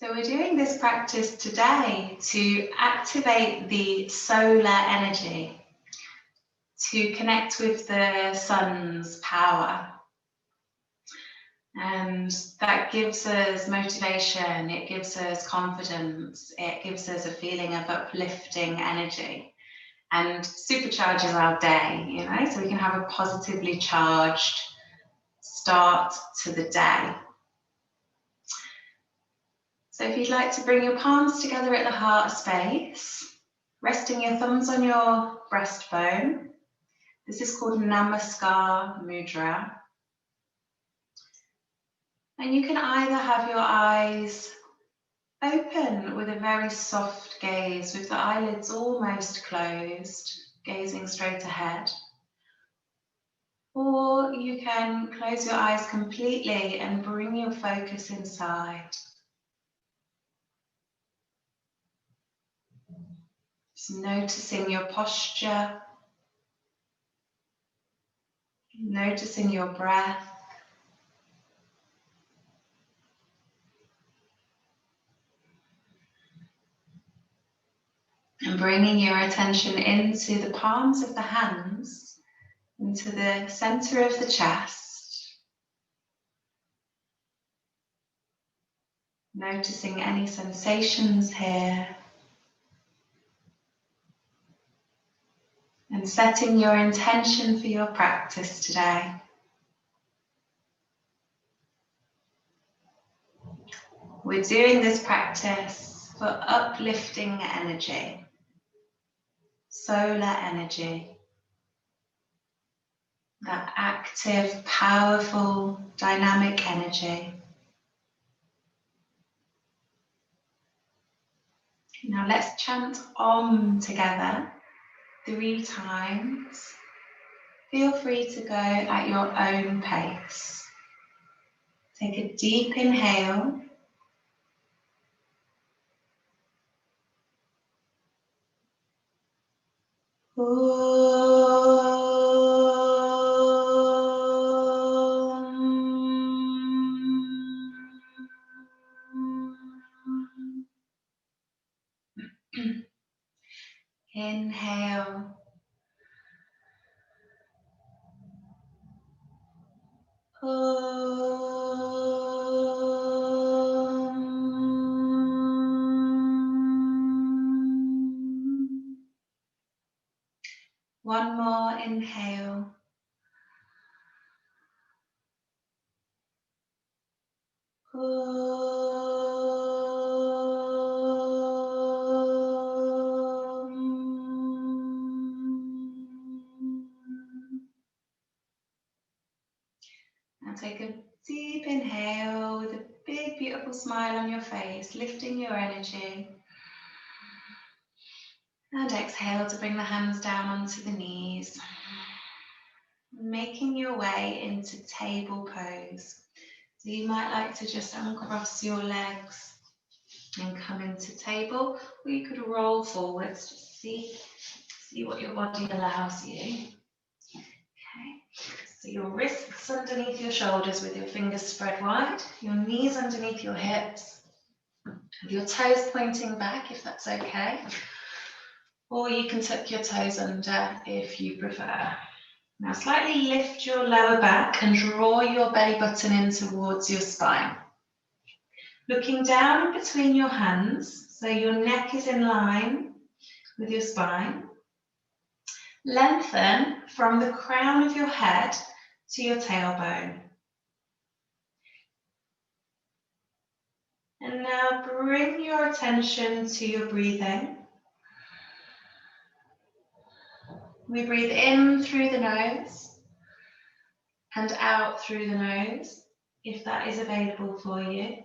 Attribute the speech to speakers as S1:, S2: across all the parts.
S1: So we're doing this practice today to activate the solar energy, to connect with the sun's power. And that gives us motivation, it gives us confidence, it gives us a feeling of uplifting energy and supercharges our day, you know, so we can have a positively charged start to the day. So if you'd like to bring your palms together at the heart space, resting your thumbs on your breastbone. This is called Namaskar Mudra. And you can either have your eyes open with a very soft gaze, with the eyelids almost closed, gazing straight ahead. Or you can close your eyes completely and bring your focus inside. Just noticing your posture, noticing your breath. And bringing your attention into the palms of the hands, into the center of the chest. Noticing any sensations here. And setting your intention for your practice today. We're doing this practice for uplifting energy, solar energy, that active, powerful, dynamic energy. Now let's chant Om together 3 times. Feel free to go at your own pace. Take a deep inhale. Inhale. One more inhale. Now take a deep inhale with a big, beautiful smile on your face, lifting your energy. And exhale to bring the hands down onto the knees. Making your way into table pose. So you might like to just uncross your legs and come into table, or you could roll forwards, just see what your body allows you. Okay, so your wrists underneath your shoulders with your fingers spread wide, your knees underneath your hips, with your toes pointing back if that's okay, or you can tuck your toes under if you prefer. Now slightly lift your lower back and draw your belly button in towards your spine. Looking down between your hands, so your neck is in line with your spine. Lengthen from the crown of your head to your tailbone. And now bring your attention to your breathing. We breathe in through the nose and out through the nose, if that is available for you.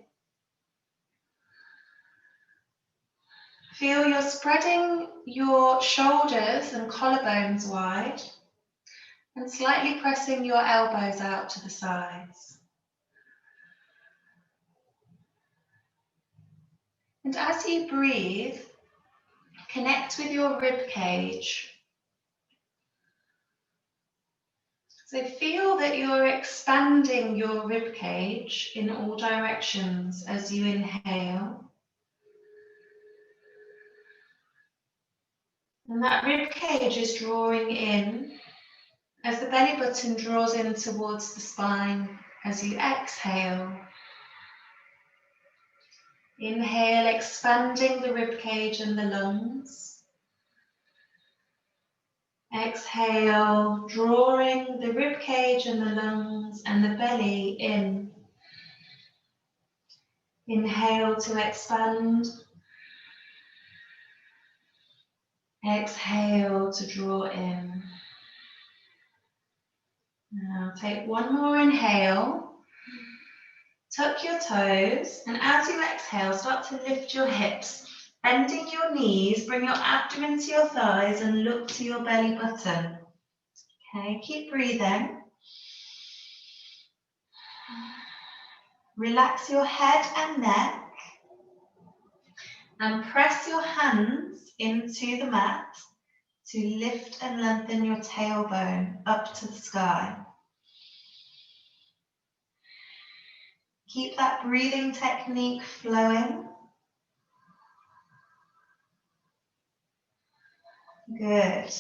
S1: Feel you're spreading your shoulders and collarbones wide and slightly pressing your elbows out to the sides. And as you breathe, connect with your rib cage. So feel that you're expanding your rib cage in all directions as you inhale. And that rib cage is drawing in as the belly button draws in towards the spine as you exhale. Inhale, expanding the rib cage and the lungs. Exhale, drawing the rib cage and the lungs and the belly in. Inhale to expand. Exhale to draw in. Now take one more inhale. Tuck your toes, and as you exhale, start to lift your hips, bending your knees, bring your abdomen to your thighs and look to your belly button. Okay, keep breathing. Relax your head and neck, and press your hands into the mat to lift and lengthen your tailbone up to the sky. Keep that breathing technique flowing. Good.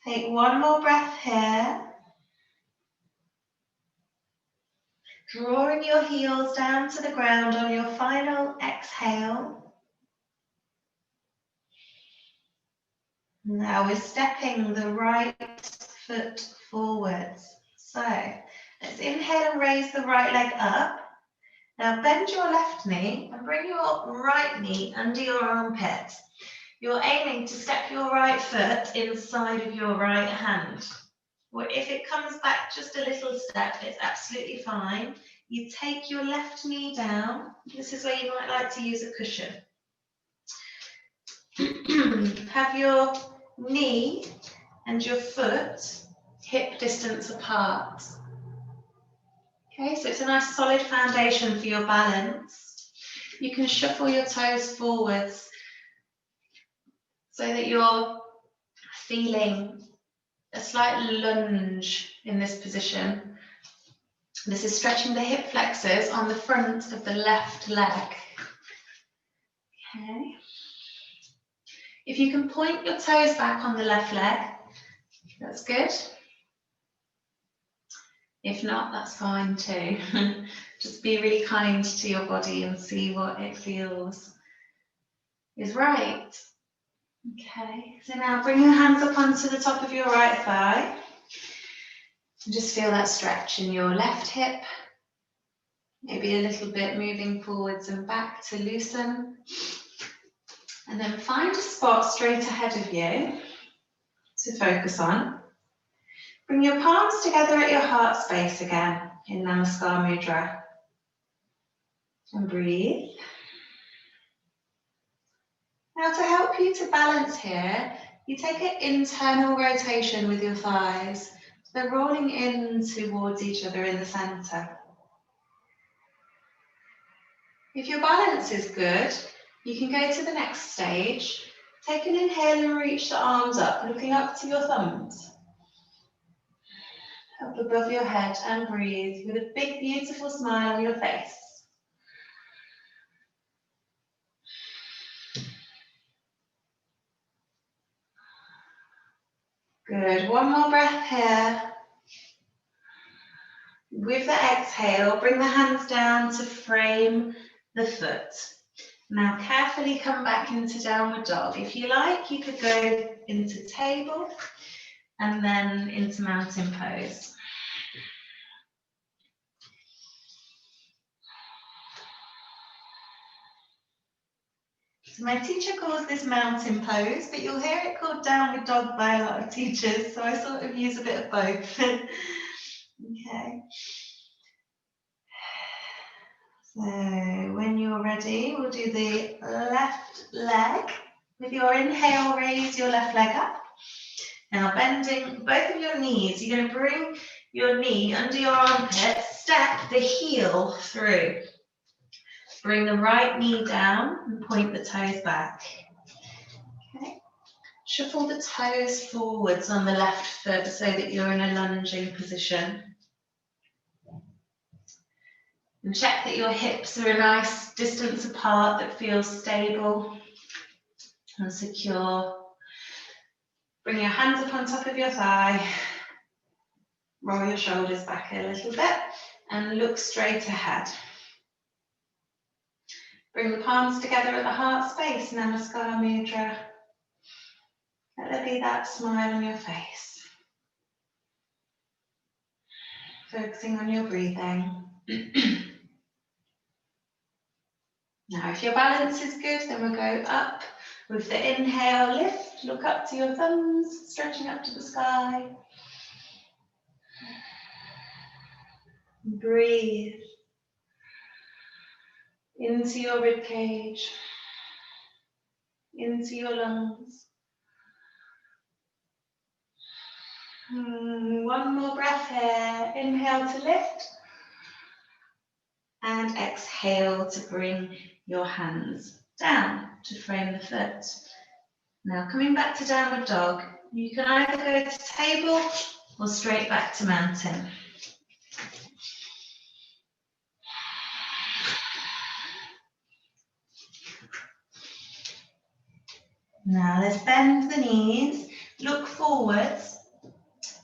S1: Take one more breath here. Drawing your heels down to the ground on your final exhale. Now we're stepping the right foot forwards. So let's inhale and raise the right leg up. Now bend your left knee and bring your right knee under your armpit. You're aiming to step your right foot inside of your right hand. Or if it comes back just a little step, it's absolutely fine. You take your left knee down. This is where you might like to use a cushion. Have your knee and your foot hip distance apart. Okay, so it's a nice solid foundation for your balance. You can shuffle your toes forwards so that you're feeling a slight lunge in this position. This is stretching the hip flexors on the front of the left leg. Okay. If you can point your toes back on the left leg, that's good. If not, that's fine too. Just be really kind to your body and see what it feels is right. Okay, so now bring your hands up onto the top of your right thigh. And just feel that stretch in your left hip. Maybe a little bit moving forwards and back to loosen. And then find a spot straight ahead of you to focus on. Bring your palms together at your heart space again in Namaskar Mudra. And breathe. Now to help you to balance here, you take an internal rotation with your thighs. They're rolling in towards each other in the center. If your balance is good, you can go to the next stage. Take an inhale and reach the arms up, looking up to your thumbs. Up above your head and breathe with a big, beautiful smile on your face. Good, one more breath here. With the exhale, bring the hands down to frame the foot. Now carefully come back into downward dog. If you like, you could go into table and then into mountain pose. So my teacher calls this mountain pose, but you'll hear it called downward dog by a lot of teachers, so I sort of use a bit of both. Okay. So when you're ready, we'll do the left leg. With your inhale, raise your left leg up. Now bending both of your knees, you're going to bring your knee under your armpit, step the heel through. Bring the right knee down and point the toes back. Okay. Shuffle the toes forwards on the left foot so that you're in a lunging position. And check that your hips are a nice distance apart that feels stable and secure. Bring your hands up on top of your thigh. Roll your shoulders back a little bit and look straight ahead. Bring the palms together at the heart space, Namaskar Mudra. Let there be that smile on your face. Focusing on your breathing. Now, if your balance is good, then we'll go up with the inhale, lift, look up to your thumbs, stretching up to the sky. Breathe into your rib cage, into your lungs. One more breath here. Inhale to lift and exhale to bring your hands down to frame the foot. Now coming back to downward dog, you can either go to table or straight back to mountain. Now let's bend the knees, look forwards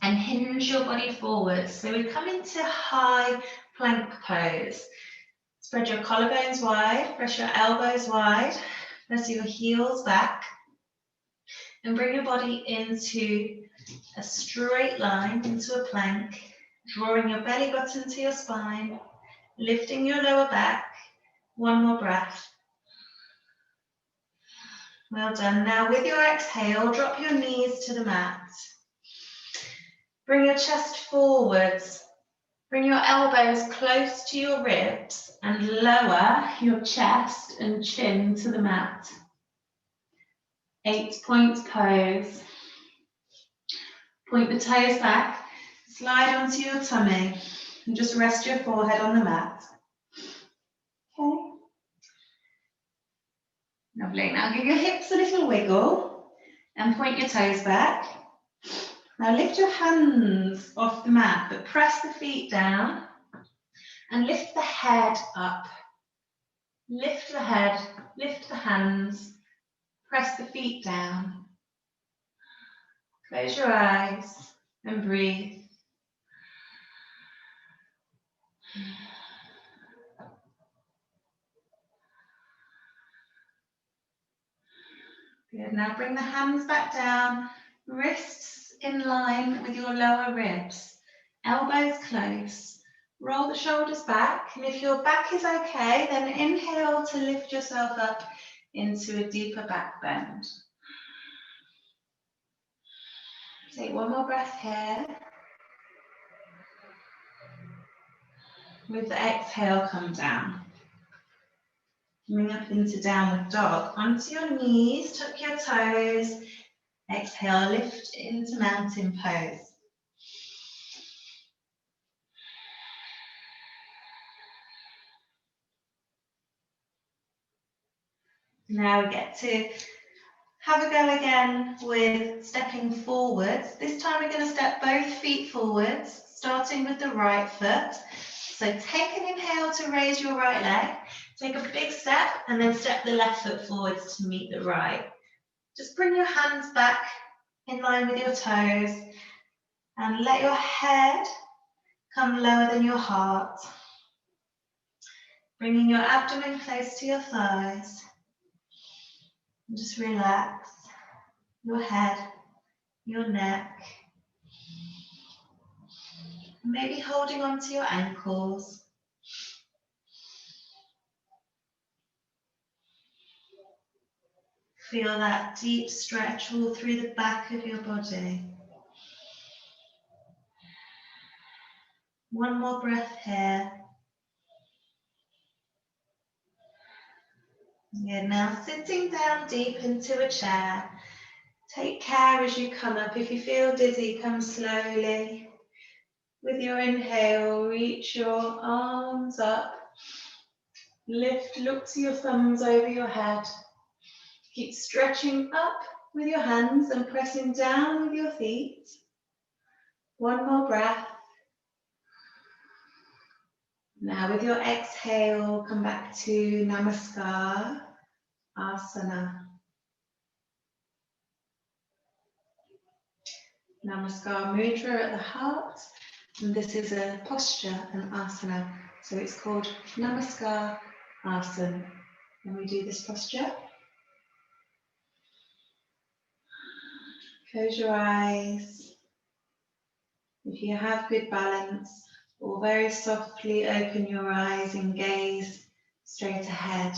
S1: and hinge your body forwards. So we come into high plank pose. Spread your collarbones wide, press your elbows wide, press your heels back and bring your body into a straight line, into a plank, drawing your belly button to your spine, lifting your lower back. One more breath. Well done. Now with your exhale, drop your knees to the mat. Bring your chest forwards. Bring your elbows close to your ribs and lower your chest and chin to the mat. 8-point pose. Point the toes back, slide onto your tummy and just rest your forehead on the mat. Okay. Lovely. Now give your hips a little wiggle and point your toes back. Now lift your hands off the mat, but press the feet down and lift the head up. Lift the head, lift the hands, press the feet down. Close your eyes and breathe. Good. Now bring the hands back down, wrists in line with your lower ribs, elbows close. Roll the shoulders back, and if your back is okay, then inhale to lift yourself up into a deeper back bend. Take one more breath here. With the exhale, come down. Coming up into downward dog. Onto your knees, tuck your toes. Exhale, lift into mountain pose. Now we get to have a go again with stepping forwards. This time we're going to step both feet forwards, starting with the right foot. So take an inhale to raise your right leg. Take a big step and then step the left foot forwards to meet the right. Just bring your hands back in line with your toes and let your head come lower than your heart. Bringing your abdomen close to your thighs. And just relax your head, your neck. Maybe holding on to your ankles. Feel that deep stretch all through the back of your body. One more breath here. Good. Now sitting down deep into a chair. Take care as you come up. If you feel dizzy, come slowly. With your inhale, reach your arms up. Lift, look to your thumbs over your head. Keep stretching up with your hands and pressing down with your feet. One more breath. Now with your exhale, come back to Namaskar, Asana. Namaskar mudra at the heart, and this is a posture, an asana, so it's called Namaskar Asana. When we do this posture, close your eyes. If you have good balance, or very softly open your eyes and gaze straight ahead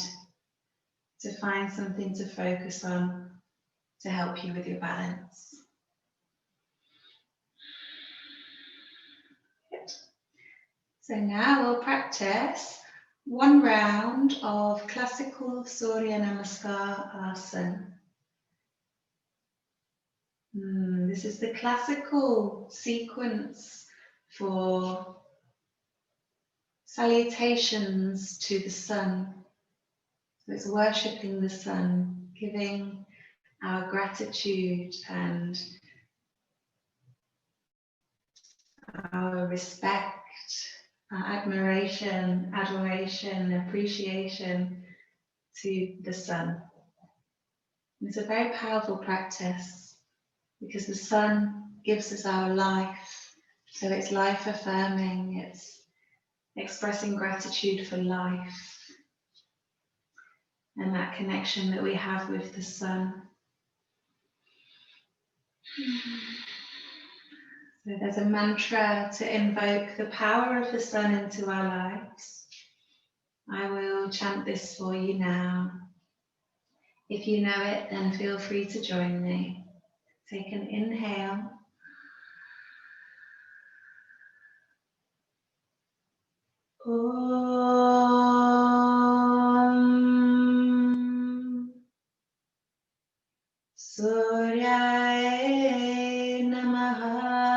S1: to find something to focus on to help you with your balance. Good. So now we'll practice one round of Classical Surya Namaskar Asana. This is the classical sequence for salutations to the sun. So it's worshipping the sun, giving our gratitude and our respect, our admiration, adoration, appreciation to the sun. It's a very powerful practice because the sun gives us our life. So it's life affirming, it's expressing gratitude for life and that connection that we have with the sun. So there's a mantra to invoke the power of the sun into our lives. I will chant this for you now. If you know it, then feel free to join me. Take an inhale. Om Surya Namaha.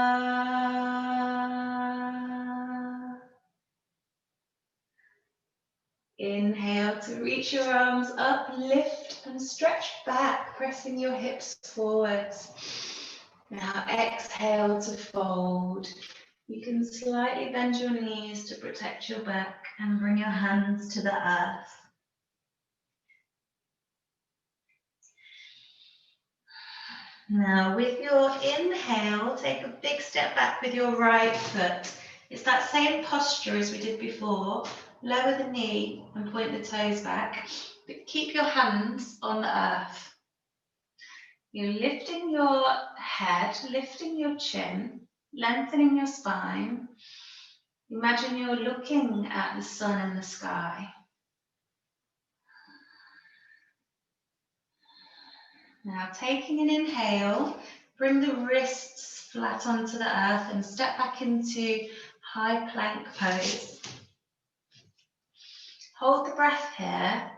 S1: Inhale to reach your arms up, lift and stretch back, pressing your hips forwards. Now exhale to fold. You can slightly bend your knees to protect your back and bring your hands to the earth. Now with your inhale, take a big step back with your right foot. It's that same posture as we did before. Lower the knee and point the toes back, but keep your hands on the earth. You're lifting your head, lifting your chin, lengthening your spine. Imagine you're looking at the sun in the sky. Now taking an inhale, bring the wrists flat onto the earth and step back into high plank pose. Hold the breath here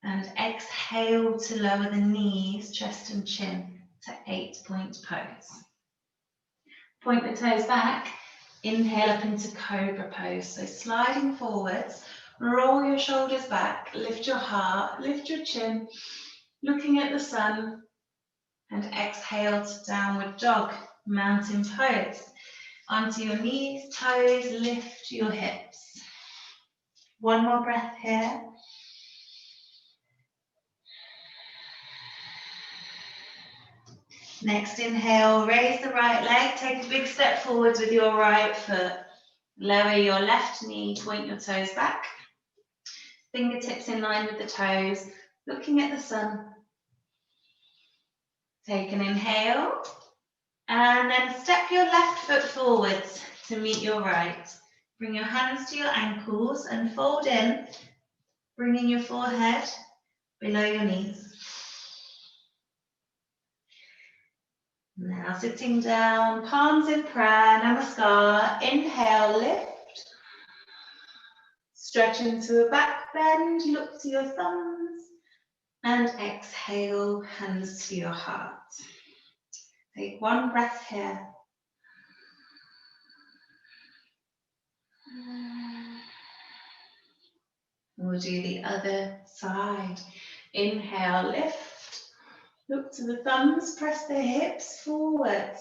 S1: and exhale to lower the knees, chest and chin to 8-point pose. Point the toes back, inhale up into cobra pose. So sliding forwards, roll your shoulders back, lift your heart, lift your chin, looking at the sun, and exhale to downward dog, mountain pose. Onto your knees, toes, lift your hips. One more breath here. Next inhale, raise the right leg, take a big step forwards with your right foot. Lower your left knee, point your toes back. Fingertips in line with the toes, looking at the sun. Take an inhale, and then step your left foot forwards to meet your right. Bring your hands to your ankles and fold in, bringing your forehead below your knees. Now sitting down, palms in prayer, Namaskar. Inhale, lift. Stretch into a back bend, look to your thumbs. And exhale, hands to your heart. Take one breath here. We'll do the other side. Inhale, lift. Look to the thumbs, press the hips forwards.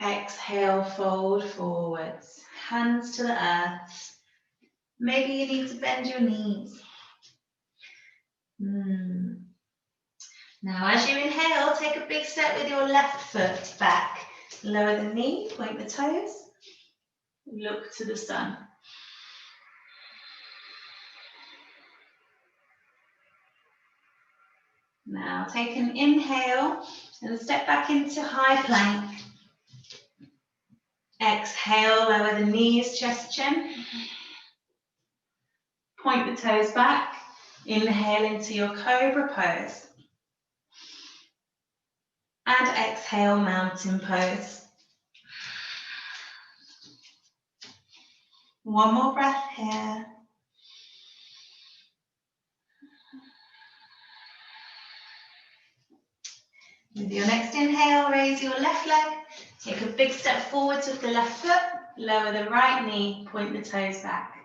S1: Exhale, fold forwards. Hands to the earth. Maybe you need to bend your knees. Now as you inhale, take a big step with your left foot back. Lower the knee, point the toes. Look to the sun. Now take an inhale and step back into high plank. Exhale, lower the knees, chest, chin. Point the toes back. Inhale into your cobra pose. And exhale, mountain pose. One more breath here. With your next inhale, raise your left leg. Take a big step forwards with the left foot. Lower the right knee, point the toes back.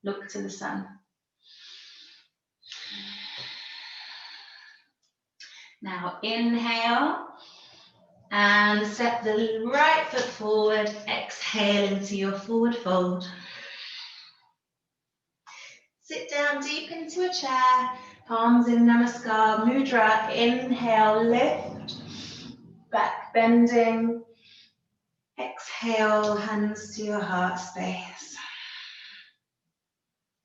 S1: Look to the sun. Now inhale and step the right foot forward. Exhale into your forward fold. Sit down deep into a chair. Palms in Namaskar Mudra. Inhale, lift. Back bending. Exhale, hands to your heart space.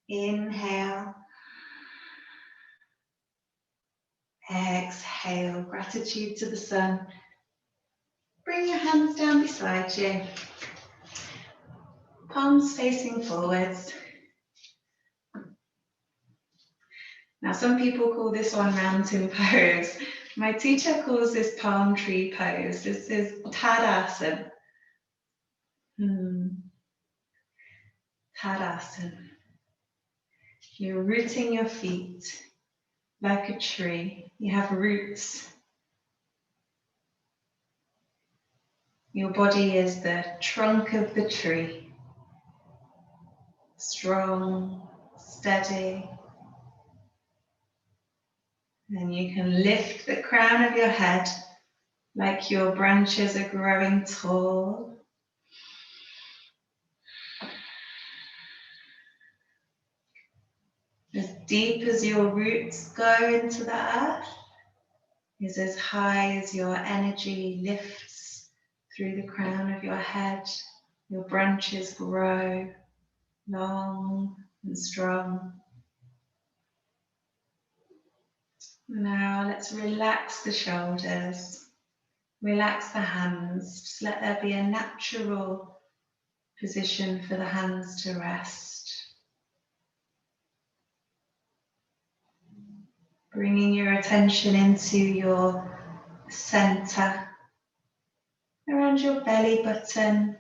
S1: Inhale. Exhale, gratitude to the sun. Bring your hands down beside you. Palms facing forwards. Now some people call this one mountain pose. My teacher calls this palm tree pose. This is Tadasana. Tadasana. You're rooting your feet like a tree. You have roots. Your body is the trunk of the tree. Strong, steady. And you can lift the crown of your head like your branches are growing tall. As deep as your roots go into the earth is as high as your energy lifts through the crown of your head. Your branches grow long and strong. Now let's relax the shoulders, relax the hands. Just let there be a natural position for the hands to rest. Bringing your attention into your center, around your belly button.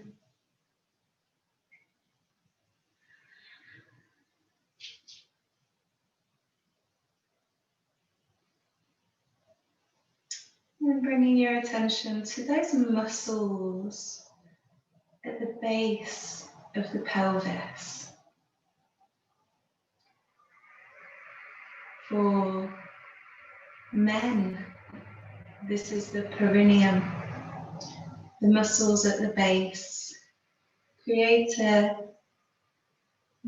S1: And bringing your attention to those muscles at the base of the pelvis. For men, this is the perineum, the muscles at the base. Create a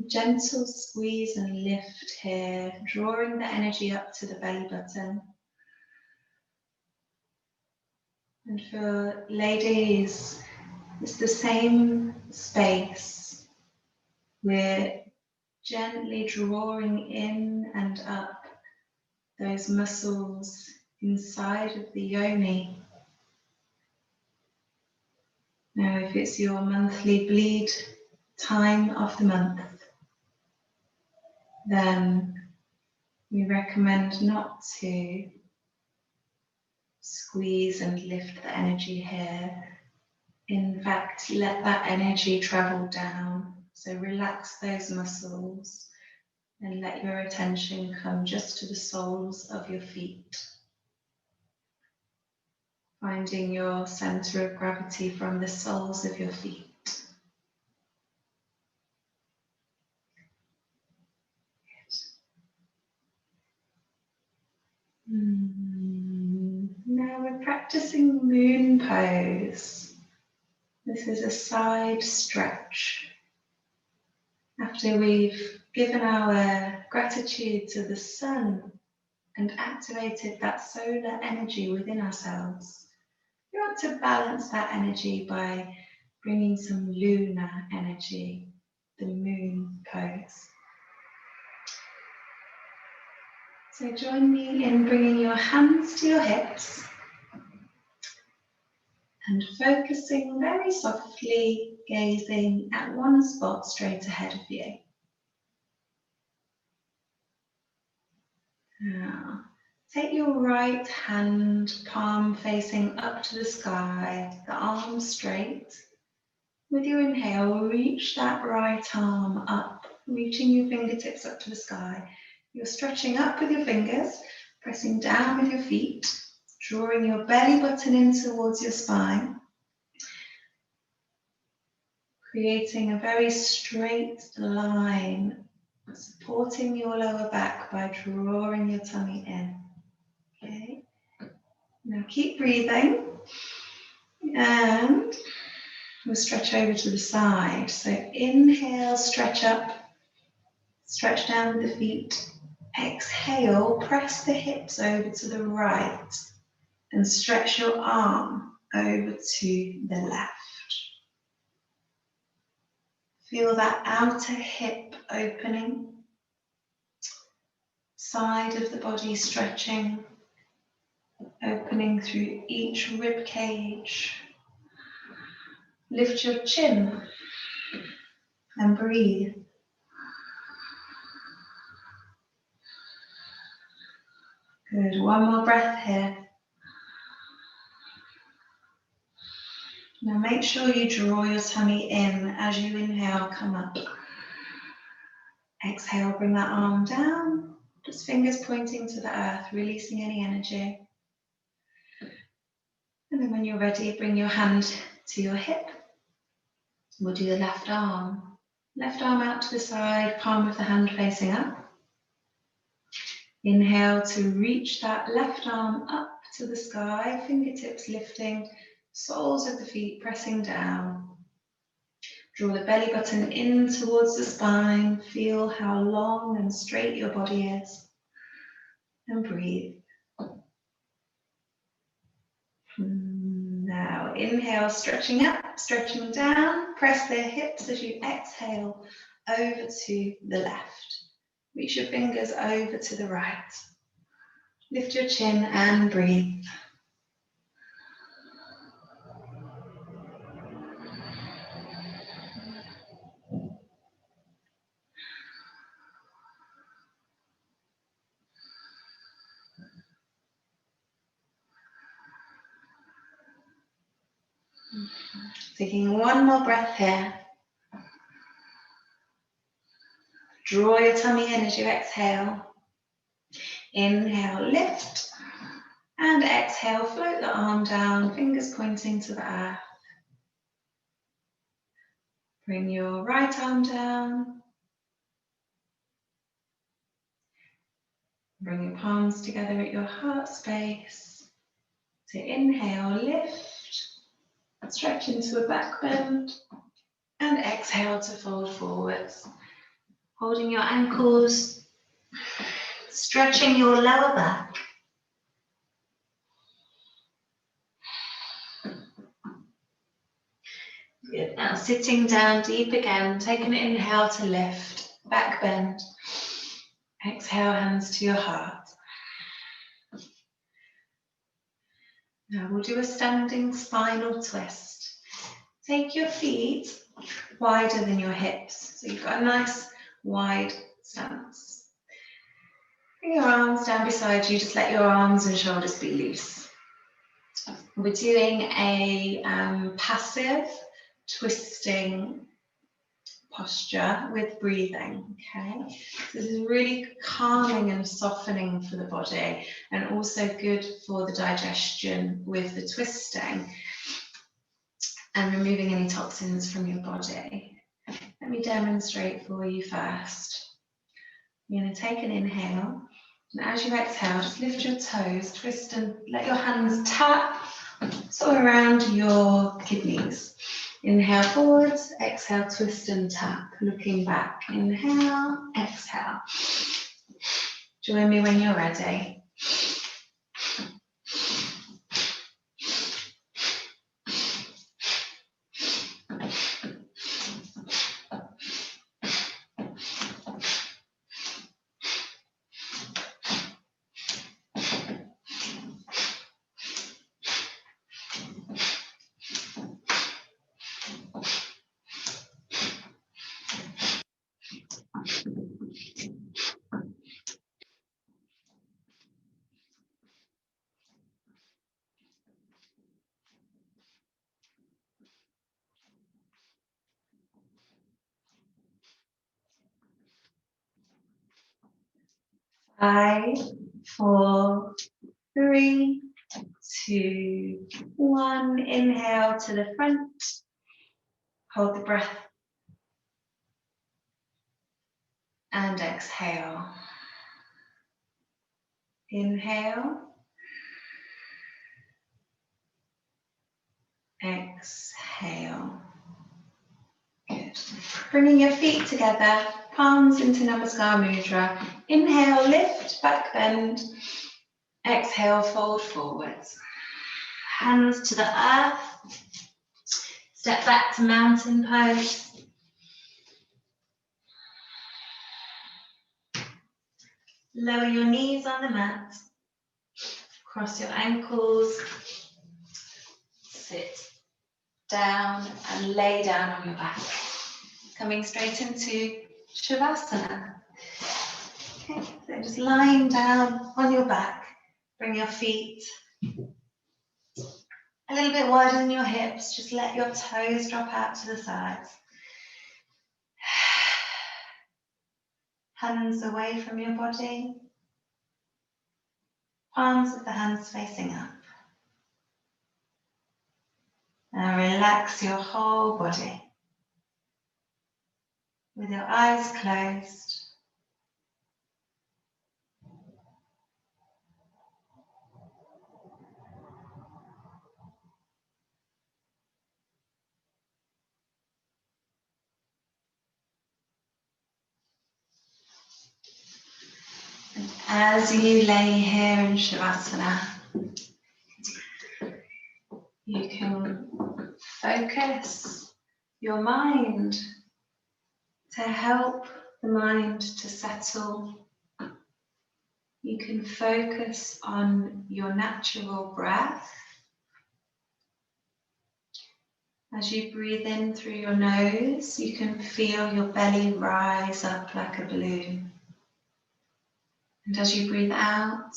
S1: gentle squeeze and lift here, drawing the energy up to the belly button. And for ladies, it's the same space. We're gently drawing in and up those muscles inside of the yoni. Now, if it's your monthly bleed time of the month, then we recommend not to squeeze and lift the energy here. In fact, let that energy travel down. So relax those muscles and let your attention come just to the soles of your feet. Finding your center of gravity from the soles of your feet. practicing moon pose. This is a side stretch. After we've given our gratitude to the sun and activated that solar energy within ourselves, we want to balance that energy by bringing some lunar energy, the moon pose. So join me in bringing your hands to your hips and focusing very softly, gazing at one spot straight ahead of you. Now, take your right hand, palm facing up to the sky, the arms straight. With your inhale, reach that right arm up, reaching your fingertips up to the sky. You're stretching up with your fingers, pressing down with your feet, drawing your belly button in towards your spine, creating a very straight line, supporting your lower back by drawing your tummy in. Okay. Now keep breathing, and we'll stretch over to the side. So inhale, stretch up, stretch down with the feet. Exhale, press the hips over to the right and stretch your arm over to the left. Feel that outer hip opening, side of the body stretching, opening through each rib cage. Lift your chin and breathe. Good, one more breath here. Now make sure you draw your tummy in as you inhale, come up. Exhale, bring that arm down, just fingers pointing to the earth, releasing any energy. And then when you're ready, bring your hand to your hip. We'll do the left arm. Left arm out to the side, palm of the hand facing up. Inhale to reach that left arm up to the sky, fingertips lifting, soles of the feet pressing down. Draw the belly button in towards the spine. Feel how long and straight your body is. And breathe. Now inhale, stretching up, stretching down. Press the hips as you exhale over to the left. Reach your fingers over to the right. Lift your chin and breathe. Taking one more breath here. Draw your tummy in as you exhale. Inhale, lift. And exhale, float the arm down, fingers pointing to the earth. Bring your right arm down. Bring your palms together at your heart space. To inhale, lift. Stretch into a back bend. And exhale to fold forwards. Holding your ankles. Stretching your lower back. Good. Now sitting down deep again, take an inhale to lift, back bend. Exhale, hands to your heart. Now we'll do a standing spinal twist. Take your feet wider than your hips, so you've got a nice wide stance. Bring your arms down beside you, just let your arms and shoulders be loose. We're doing a passive twisting posture with breathing, okay? So this is really calming and softening for the body and also good for the digestion with the twisting and removing any toxins from your body. Let me demonstrate for you first. You're going to take an inhale And as you exhale, just lift your toes, twist and let your hands tap sort of around your kidneys. Inhale forwards, exhale, twist and tap, looking back. Inhale, exhale. Join me when you're ready. Five, four, three, two, one. Inhale to the front. Hold the breath. And exhale. Inhale. Exhale. Good. Bringing your feet together, palms into Namaskar Mudra. Inhale, lift, back bend. Exhale, fold forwards. Hands to the earth. Step back to mountain pose. Lower your knees on the mat. Cross your ankles. Sit down and lay down on your back. Coming straight into Shavasana. Okay, so just lying down on your back. Bring your feet a little bit wider than your hips. Just let your toes drop out to the sides. Hands away from your body. Palms of the hands facing up. Now relax your whole body. With your eyes closed. And as you lay here in Shavasana, you can focus your mind to help the mind to settle. You can focus on your natural breath. As you breathe in through your nose, you can feel your belly rise up like a balloon. And as you breathe out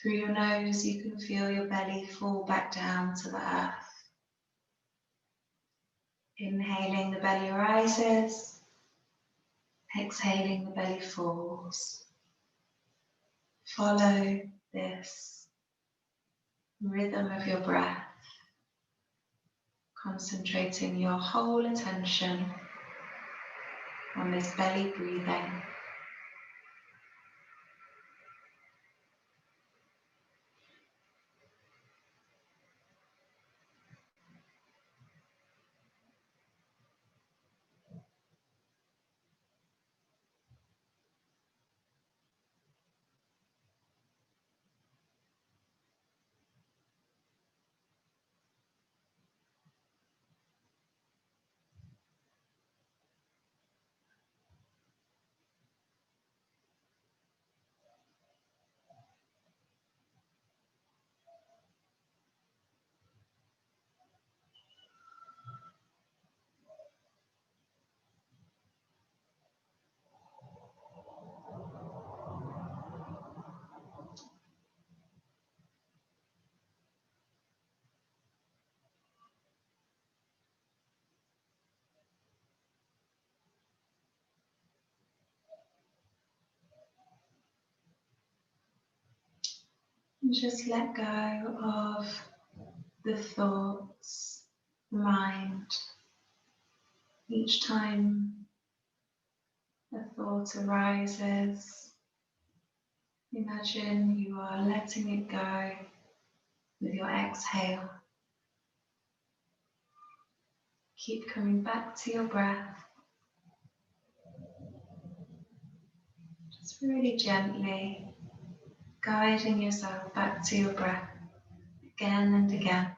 S1: through your nose, you can feel your belly fall back down to the earth. Inhaling, the belly rises. Exhaling, the belly falls. Follow this rhythm of your breath, concentrating your whole attention on this belly breathing. And just let go of the thoughts, mind. Each time a thought arises, Imagine you are letting it go with your exhale. Keep coming back to your breath. Just really gently guiding yourself back to your breath again and again.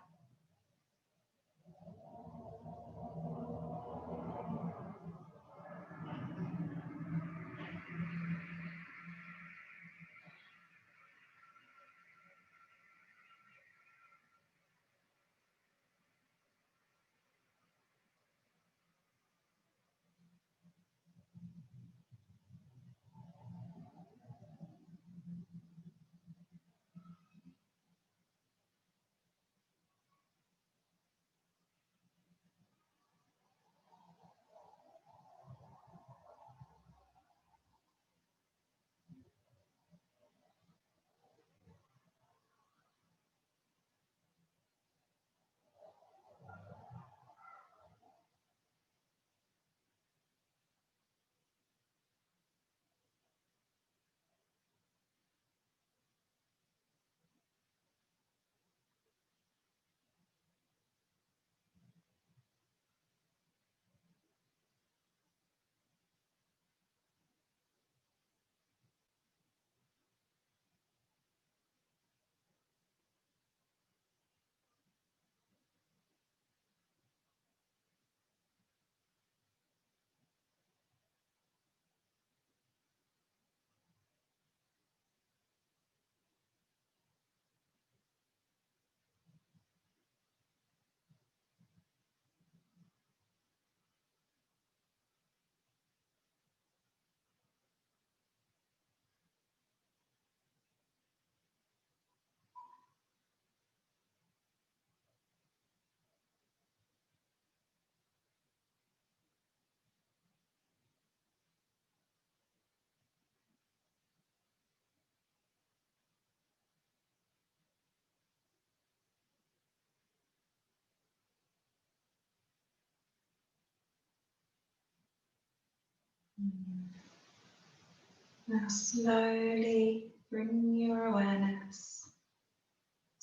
S1: Now slowly bring your awareness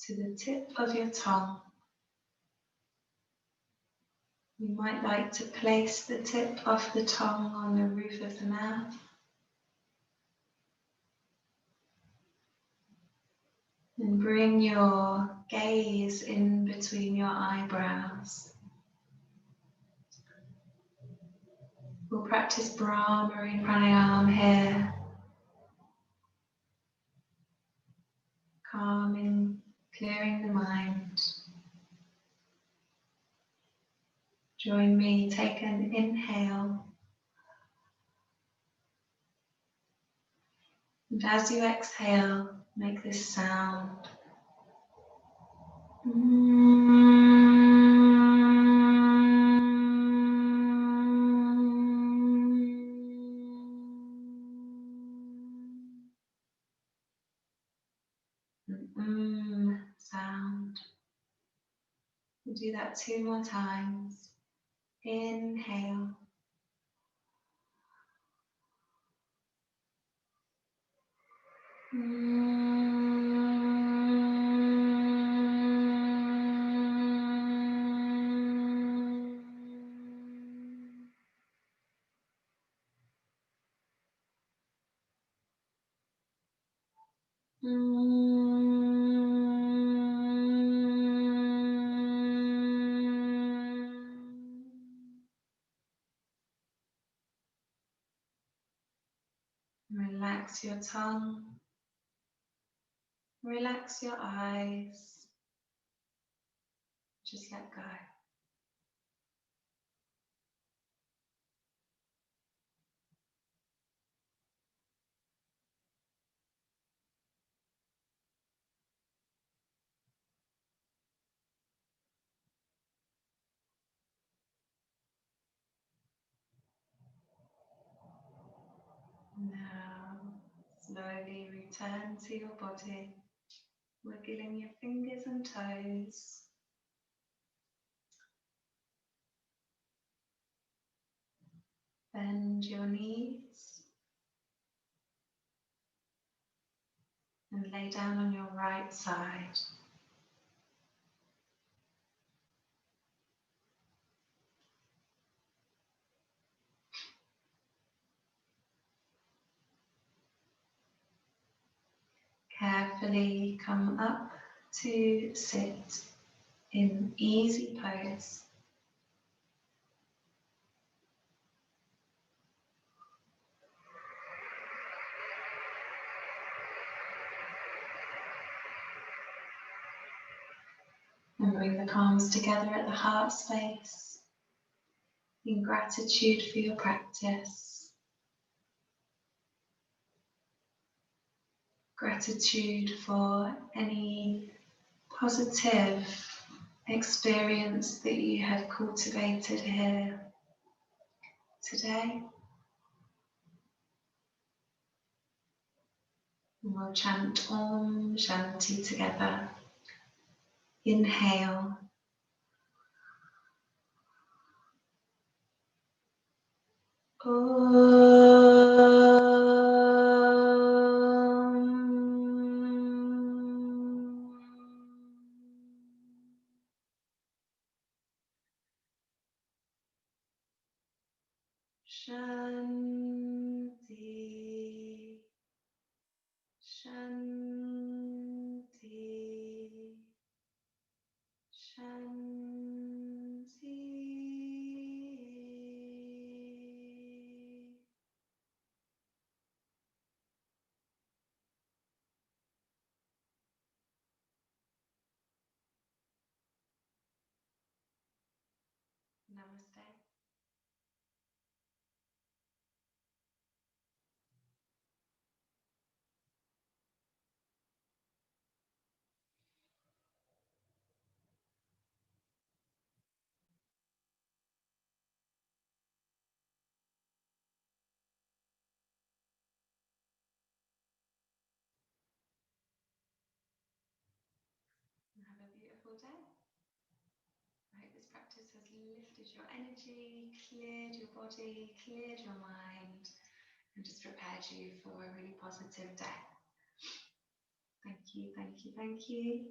S1: to the tip of your tongue. You might like to place the tip of the tongue on the roof of the mouth. And bring your gaze in between your eyebrows. We'll practice Brahmari Pranayama here. Calming, clearing the mind. Join me, take an inhale. And as you exhale, make this sound. Sound. We'll do that 2 more times. Inhale. Relax your tongue, relax your eyes, just let go. Now, slowly return to your body, wiggling your fingers and toes. Bend your knees. and lay down on your right side. Carefully come up to sit in easy pose. And bring the palms together at the heart space in gratitude for your practice. Gratitude for any positive experience that you have cultivated here today. And we'll chant Om Shanti together. Inhale. Shanti, Shanti, Shanti. Namaste. And have a beautiful day. I hope this practice has lifted your energy, cleared your body, cleared your mind, and just prepared you for a really positive day. Thank you, thank you, thank you.